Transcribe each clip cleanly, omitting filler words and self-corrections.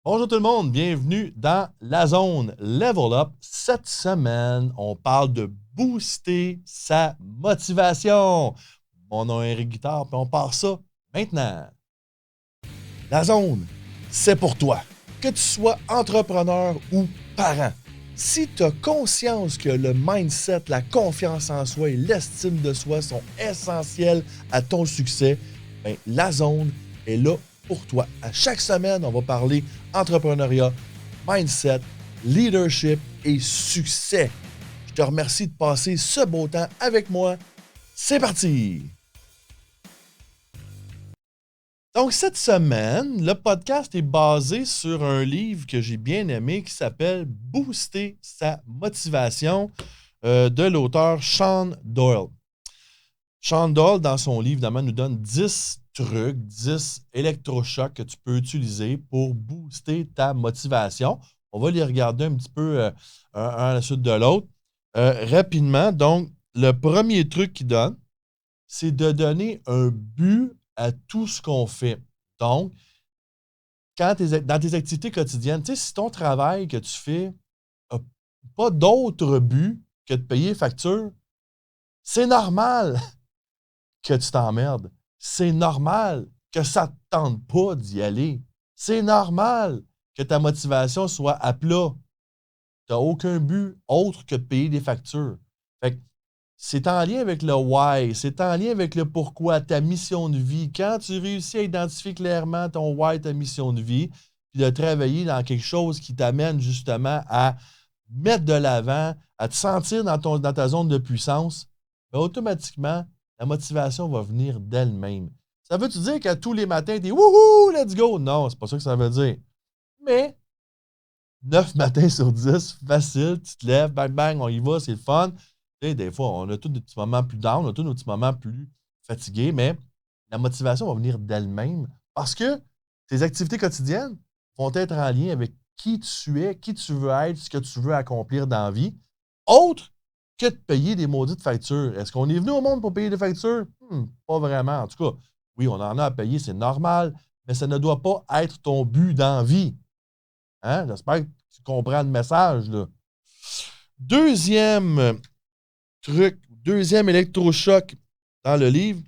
Bonjour tout le monde, bienvenue dans la zone Level Up. Cette semaine, on parle de booster sa motivation. Mon nom est Eric Guitard, puis on part ça maintenant. La zone, c'est pour toi. Que tu sois entrepreneur ou parent. Si tu as conscience que le mindset, la confiance en soi et l'estime de soi sont essentiels à ton succès, bien, la zone est là pour toi. À chaque semaine, on va parler entrepreneuriat, mindset, leadership et succès. Je te remercie de passer ce beau temps avec moi. C'est parti! Donc, cette semaine, le podcast est basé sur un livre que j'ai bien aimé qui s'appelle Booster sa motivation de l'auteur Sean Doyle. Sean Doyle, dans son livre, évidemment, nous donne 10 trucs, 10 électrochocs que tu peux utiliser pour booster ta motivation. On va les regarder un petit peu un à la suite de l'autre. Rapidement, donc, le premier truc qu'il donne, c'est de donner un but à tout ce qu'on fait. Donc, dans tes activités quotidiennes, tu sais, si ton travail que tu fais n'a pas d'autre but que de payer facture, c'est normal que tu t'emmerdes. C'est normal que ça ne te tente pas d'y aller. C'est normal que ta motivation soit à plat. Tu n'as aucun but autre que de payer des factures. Fait que c'est en lien avec le why, c'est en lien avec le pourquoi, ta mission de vie. Quand tu réussis à identifier clairement ton why, ta mission de vie, puis de travailler dans quelque chose qui t'amène justement à mettre de l'avant, à te sentir dans ta zone de puissance, bien, automatiquement, la motivation va venir d'elle-même. Ça veut-tu dire que tous les matins, tu es wouhou, let's go? Non, c'est pas ça que ça veut dire. Mais 9 matins sur 10, facile, tu te lèves, bang, bang, on y va, c'est le fun. Tu sais, des fois, on a tous des petits moments plus down, on a tous nos petits moments plus fatigués, mais la motivation va venir d'elle-même parce que tes activités quotidiennes vont être en lien avec qui tu es, qui tu veux être, ce que tu veux accomplir dans la vie, autre que de payer des maudites factures. Est-ce qu'on est venu au monde pour payer des factures? Pas vraiment. En tout cas, oui, on en a à payer, c'est normal, mais ça ne doit pas être ton but dans la vie. Hein? J'espère que tu comprends le message, là. Deuxième truc, deuxième électrochoc dans le livre,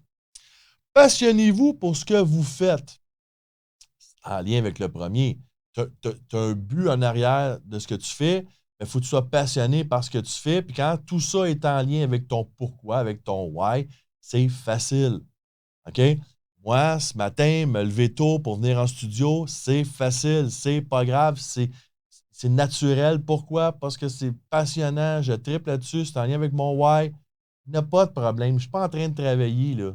passionnez-vous pour ce que vous faites. En lien avec le premier, tu as un but en arrière de ce que tu fais, il faut que tu sois passionné par ce que tu fais. Puis quand tout ça est en lien avec ton pourquoi, avec ton why, c'est facile. OK? Moi, ce matin, me lever tôt pour venir en studio, c'est facile, c'est pas grave, c'est naturel. Pourquoi? Parce que c'est passionnant, je tripe là-dessus, c'est en lien avec mon why. Il n'y a pas de problème. Je ne suis pas en train de travailler, là.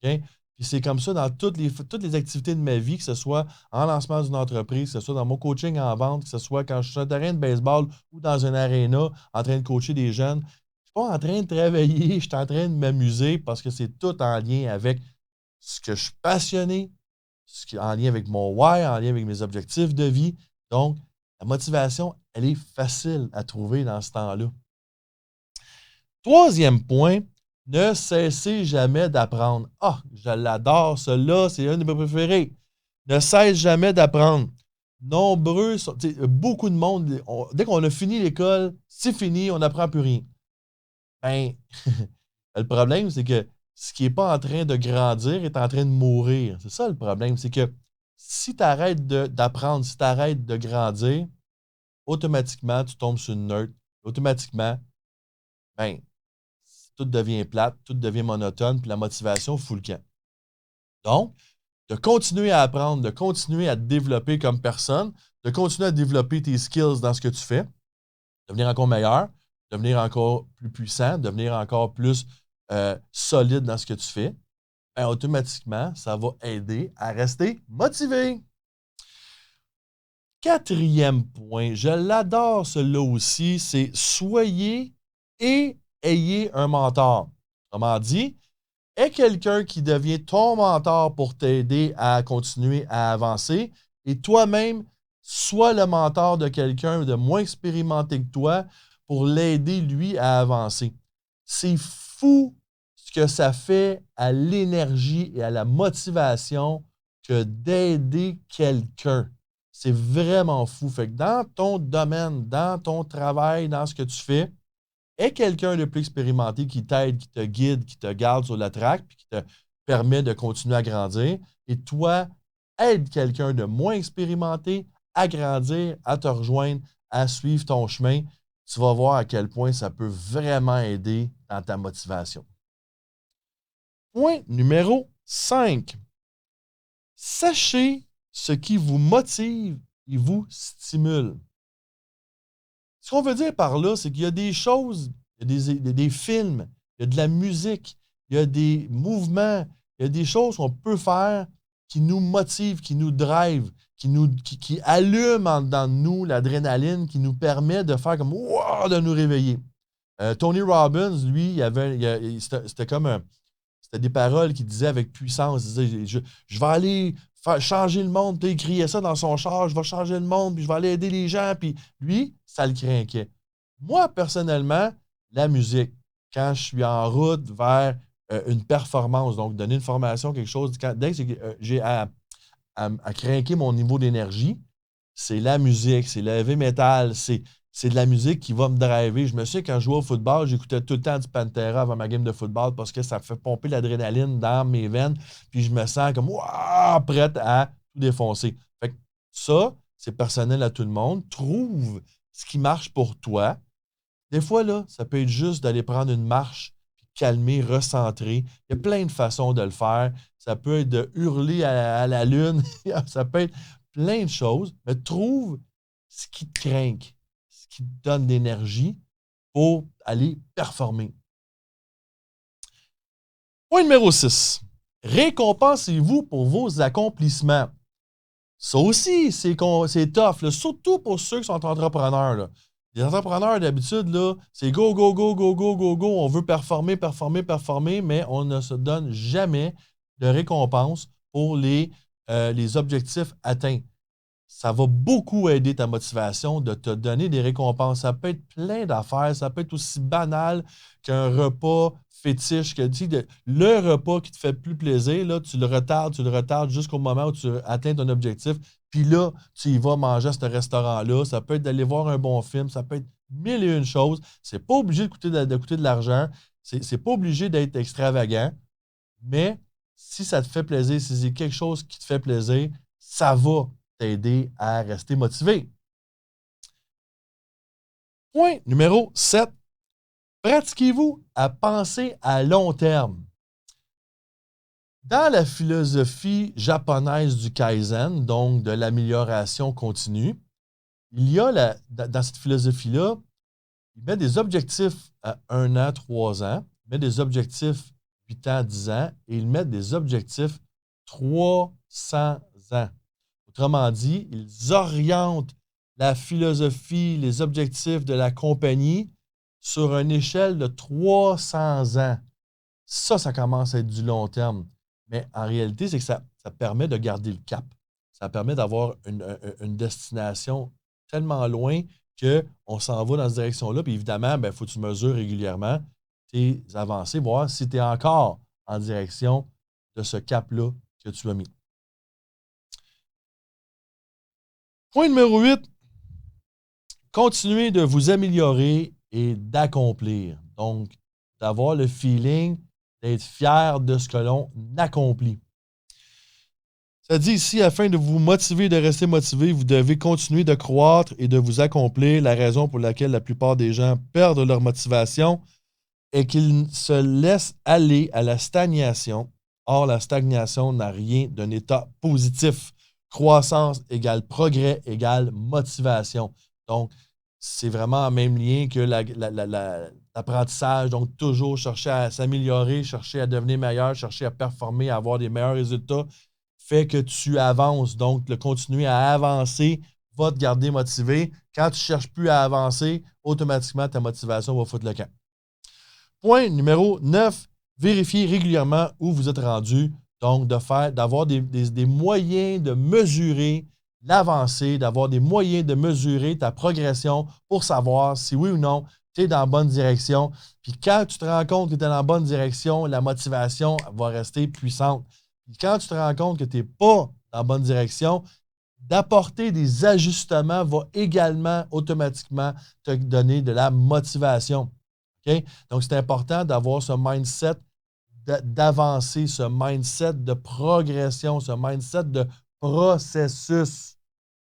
OK? Puis c'est comme ça dans toutes les activités de ma vie, que ce soit en lancement d'une entreprise, que ce soit dans mon coaching en vente, que ce soit quand je suis sur un terrain de baseball ou dans un aréna en train de coacher des jeunes. Je ne suis pas en train de travailler, je suis en train de m'amuser parce que c'est tout en lien avec ce que je suis passionné, ce qui est en lien avec mon why, en lien avec mes objectifs de vie. Donc, la motivation, elle est facile à trouver dans ce temps-là. Troisième point, ne cessez jamais d'apprendre. Ah, je l'adore, celui-là, c'est un de mes préférés. Ne cesse jamais d'apprendre. Nombreux, beaucoup de monde, dès qu'on a fini l'école, c'est fini, on n'apprend plus rien. Ben, le problème, c'est que ce qui n'est pas en train de grandir est en train de mourir. C'est ça le problème, c'est que si tu arrêtes d'apprendre, si tu arrêtes de grandir, automatiquement, tu tombes sur une note. Automatiquement, ben, tout devient plate, tout devient monotone, puis la motivation fout le camp. Donc, de continuer à apprendre, de continuer à te développer comme personne, de continuer à développer tes skills dans ce que tu fais, devenir encore meilleur, devenir encore plus puissant, devenir encore plus solide dans ce que tu fais, ben, automatiquement, ça va aider à rester motivé. Quatrième point, je l'adore celui-là aussi, c'est soyez et ayez un mentor. Autrement dit, aie quelqu'un qui devient ton mentor pour t'aider à continuer à avancer et toi-même, sois le mentor de quelqu'un de moins expérimenté que toi pour l'aider, lui, à avancer. C'est fou ce que ça fait à l'énergie et à la motivation que d'aider quelqu'un. C'est vraiment fou. Fait que dans ton domaine, dans ton travail, dans ce que tu fais, aie quelqu'un de plus expérimenté qui t'aide, qui te guide, qui te garde sur la track, puis qui te permet de continuer à grandir. Et toi, aide quelqu'un de moins expérimenté à grandir, à te rejoindre, à suivre ton chemin. Tu vas voir à quel point ça peut vraiment aider dans ta motivation. Point numéro 5. Sachez ce qui vous motive et vous stimule. Ce qu'on veut dire par là, c'est qu'il y a des choses, il y a des films, il y a de la musique, il y a des mouvements, il y a des choses qu'on peut faire qui nous motivent, qui nous drive, qui allument en dedans de nous l'adrénaline, qui nous permet de faire comme wow, de nous réveiller. Tony Robbins, lui, c'était comme c'était des paroles qu'il disait avec puissance. Il disait je vais aller changer le monde. Puis il criait ça dans son char, je vais changer le monde, puis je vais aller aider les gens. Puis lui, ça le craquait. Moi, personnellement, la musique, quand je suis en route vers une performance, donc donner une formation, quelque chose, dès que j'ai à craquer mon niveau d'énergie, c'est la musique, c'est le heavy metal, c'est de la musique qui va me driver. Je me souviens, quand je jouais au football, j'écoutais tout le temps du Pantera avant ma game de football parce que ça fait pomper l'adrénaline dans mes veines, puis je me sens comme wow, prête à tout défoncer. Fait que ça, c'est personnel à tout le monde. Trouve ce qui marche pour toi. Des fois, là, ça peut être juste d'aller prendre une marche, puis calmer, recentrer. Il y a plein de façons de le faire. Ça peut être de hurler à la lune. Ça peut être plein de choses. Mais trouve ce qui te craint, ce qui te donne de l'énergie pour aller performer. Point numéro 6. Récompensez-vous pour vos accomplissements. Ça aussi, c'est tough, là, surtout pour ceux qui sont entrepreneurs. Là. Les entrepreneurs, d'habitude, là, c'est go, go, go, go, go, go, go. On veut performer, performer, performer, mais on ne se donne jamais de récompense pour les objectifs atteints. Ça va beaucoup aider ta motivation de te donner des récompenses. Ça peut être plein d'affaires. Ça peut être aussi banal qu'un repas fétiche. Le repas qui te fait plus plaisir, là, tu le retardes jusqu'au moment où tu atteins ton objectif. Puis là, tu y vas manger à ce restaurant-là. Ça peut être d'aller voir un bon film. Ça peut être mille et une choses. C'est pas obligé de coûter de l'argent. C'est pas obligé d'être extravagant. Mais si ça te fait plaisir, si c'est quelque chose qui te fait plaisir, ça va t'aider à rester motivé. Point numéro 7. Pratiquez-vous à penser à long terme. Dans la philosophie japonaise du Kaizen, donc de l'amélioration continue, il y a dans cette philosophie-là, il met des objectifs à 1 an, 3 ans, il met des objectifs 8 ans, 10 ans, et il met des objectifs 300 ans. Autrement dit, ils orientent la philosophie, les objectifs de la compagnie sur une échelle de 300 ans. Ça commence à être du long terme. Mais en réalité, c'est que ça permet de garder le cap. Ça permet d'avoir une destination tellement loin qu'on s'en va dans cette direction-là. Puis évidemment, il faut que tu mesures régulièrement tes avancées, voir si tu es encore en direction de ce cap-là que tu as mis. Point numéro 8. Continuez de vous améliorer et d'accomplir. Donc, d'avoir le feeling d'être fier de ce que l'on accomplit. Ça dit ici, afin de vous motiver et de rester motivé, vous devez continuer de croître et de vous accomplir. La raison pour laquelle la plupart des gens perdent leur motivation est qu'ils se laissent aller à la stagnation. Or, la stagnation n'a rien d'un état positif. Croissance égale progrès égale motivation. Donc, c'est vraiment en même lien que l'apprentissage. Donc, toujours chercher à s'améliorer, chercher à devenir meilleur, chercher à performer, à avoir des meilleurs résultats, fait que tu avances. Donc, le continuer à avancer va te garder motivé. Quand tu ne cherches plus à avancer, automatiquement, ta motivation va foutre le camp. Point numéro 9. Vérifiez régulièrement où vous êtes rendu. Donc, d'avoir des moyens de mesurer l'avancée, d'avoir des moyens de mesurer ta progression pour savoir si oui ou non tu es dans la bonne direction. Puis quand tu te rends compte que tu es dans la bonne direction, la motivation va rester puissante. Puis quand tu te rends compte que tu n'es pas dans la bonne direction, d'apporter des ajustements va également automatiquement te donner de la motivation. Okay? Donc, c'est important d'avoir ce mindset d'avancer, ce mindset de progression, ce mindset de processus.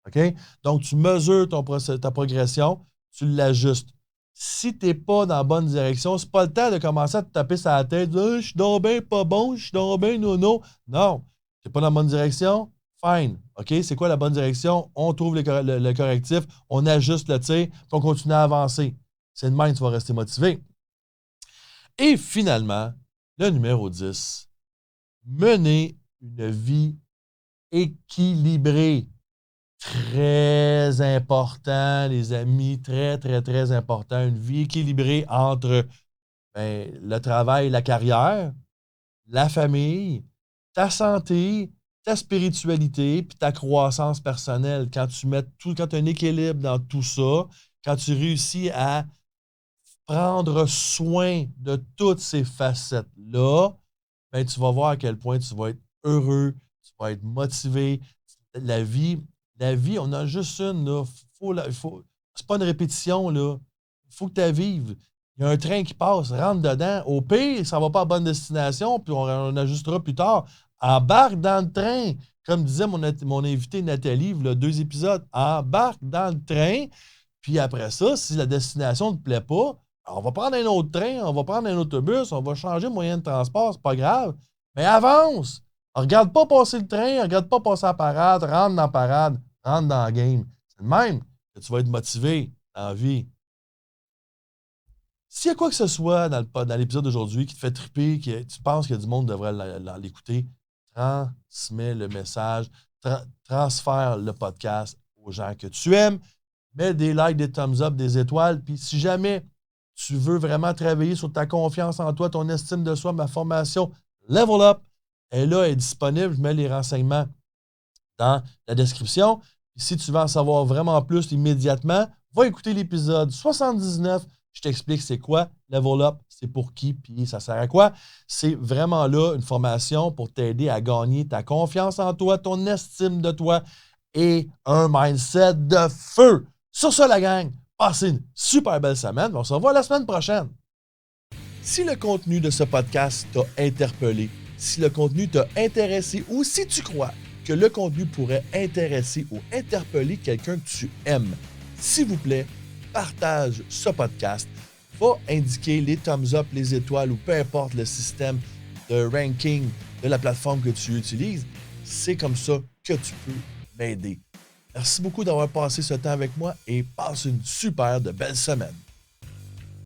Okay? Donc, tu mesures ta progression, tu l'ajustes. Si tu n'es pas dans la bonne direction, ce n'est pas le temps de commencer à te taper sur la tête. Je suis donc bien pas bon, je suis donc bien nono. Non, tu n'es pas dans la bonne direction. Fine. OK? C'est quoi la bonne direction? On trouve le correctif, on ajuste le tir, puis on continue à avancer. C'est de même que tu vas rester motivé. Et finalement, le numéro 10, mener une vie équilibrée. Très important, les amis, très, très, très important. Une vie équilibrée entre le travail, la carrière, la famille, ta santé, ta spiritualité, puis ta croissance personnelle. Quand tu as un équilibre dans tout ça, quand tu réussis à prendre soin de toutes ces facettes-là, tu vas voir à quel point tu vas être heureux, tu vas être motivé. La vie, on a juste une, là. C'est pas une répétition, là. Il faut que tu la vives. Il y a un train qui passe, rentre dedans. Au pire, ça ne va pas à bonne destination, puis on ajustera plus tard. Embarque dans le train. Comme disait mon invité Nathalie, il y a 2 épisodes. Embarque dans le train, puis après ça, si la destination ne te plaît pas, on va prendre un autre train, on va prendre un autobus, on va changer de moyen de transport, c'est pas grave. Mais avance! Regarde pas passer le train, regarde pas passer la parade, rentre dans la parade, rentre dans la game. C'est le même que tu vas être motivé dans la vie. S'il y a quoi que ce soit dans l'épisode d'aujourd'hui qui te fait triper, que tu penses que du monde devrait l'écouter, transmets le message, transfère le podcast aux gens que tu aimes, mets des likes, des thumbs up, des étoiles, puis si jamais tu veux vraiment travailler sur ta confiance en toi, ton estime de soi, ma formation Level Up, elle est disponible. Je mets les renseignements dans la description. Et si tu veux en savoir vraiment plus immédiatement, va écouter l'épisode 79. Je t'explique c'est quoi Level Up, c'est pour qui, puis ça sert à quoi. C'est vraiment là une formation pour t'aider à gagner ta confiance en toi, ton estime de toi et un mindset de feu. Sur ça, la gang, passez une super belle semaine. On se revoit la semaine prochaine. Si le contenu de ce podcast t'a interpellé, si le contenu t'a intéressé ou si tu crois que le contenu pourrait intéresser ou interpeller quelqu'un que tu aimes, s'il vous plaît, partage ce podcast. Va indiquer les thumbs up, les étoiles ou peu importe le système de ranking de la plateforme que tu utilises. C'est comme ça que tu peux m'aider. Merci beaucoup d'avoir passé ce temps avec moi et passe une super de belle semaine.